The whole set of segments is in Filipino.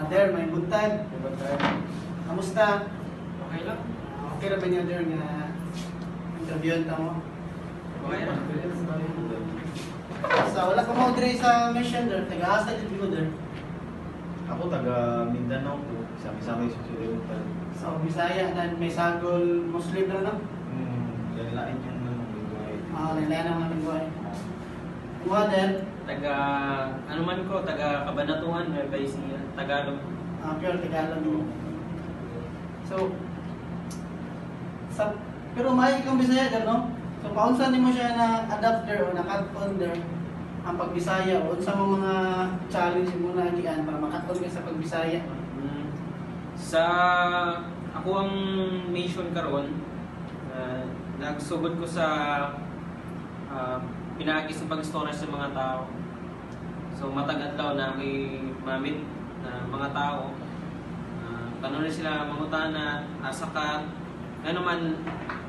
Der, may buntag. Kamusta? Okay lang. Okay na ba niyo Der nga interview ta mo? Okay lang. Sa wala ka mo dire sa mission Der, taga-asa dito mo Der. Ako taga Mindanao po, sami-sami sa Occidental. Sa Bisaya dan may sagol Muslim na no? Lalain yung buhay. Nila na natin buhay. Mga Der, Ano man ko, taga Cabanatuan, Nueva Ecija, Tagalog. pure Tagalog mo. So, pero may ikong Bisaya Der, no? So, paunsan mo siya na adapt Der o nakat-on Der ang pagbisaya o sa mga challenge mo na diyan para makat-on ka sa pagbisaya. Sa ako ang mission karon, nagsugod ko sa pinaagi sa pag-storage sa mga tao. So matag adlaw na may mamit na mga tao. Tanong sila mangutana, asa ka, ano man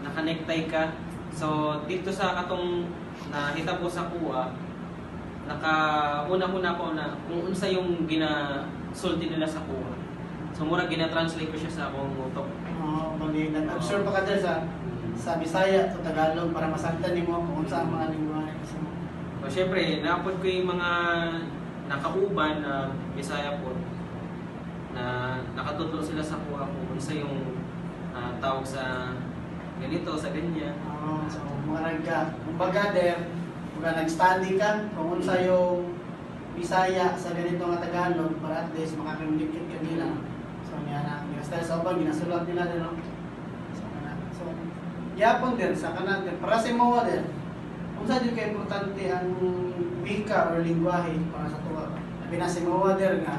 nakanektay ka. So dito sa katong nahitabo sa kuha, nakauna-una ko na kung unsa yung ginasulti nila sa kuha. So mura gina-translate ko siya sa akong utok. Bali, nag-absorb pa ka dyan sa Bisaya o Tagalog para masaktan nimo kung unsa ang mga lingwahe. So syempre, naapod ko yung mga nakauban na Bisaya po na nakatuto sila sa kuha kung unsa yung tawag sa ganito, sa ganyan. So, mga kumbaga Der, kung nag-study ka, kung unsa yung Bisaya sa ganito nga Tagalog para at least makakamdikit ka nila. So, niya na, ginastyle sa ubang, ginasulat nila din, no? So, yapon din, sa kanan din, para sa mga din, kung saan din kayo importante ang wika or lingwahe para sa tuwa. Sabi na si mga din nga,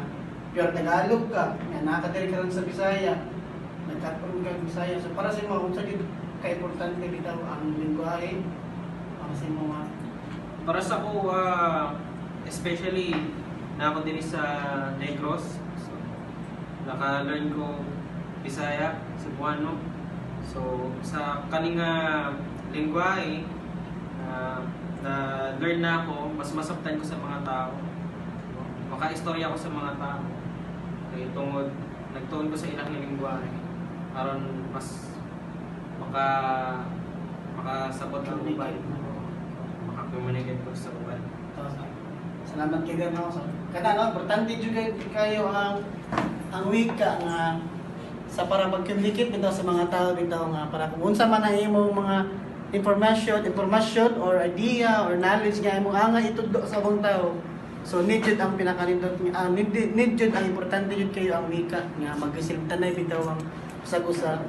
pure Tagalog ka, nga nakatiri ka rin sa Bisaya, nagkatapon ka Bisaya. So, para sa mga, kung saan din ka-importante bitaw ang lingwahe para sa mga. Para sa ko, especially na ako din sa Negros, so, naka-learn ko Bisaya, Cebuano. So sa kaninga lingwahe na-learn na ako, mas masabtan ko sa mga tao. Maka-istorya ko sa mga tao. Kaya nagtuon ko sa ilang lingwahe. Aron mas makasabot ang uban. Maka-communicate ko sa uban. Salamat kay God no. Kada no, importante jud kayo ang wika nga sa para mag-communicate bitaw sa mga tao bitaw nga para kung unsa man ang imong mga information or idea or knowledge nga imong anga itudlo sa ubang tao. So need jud ang pinakanindot need jud ang importante jud kayo ang wika nga mag-isilip tanay bitaw ang usag-usa.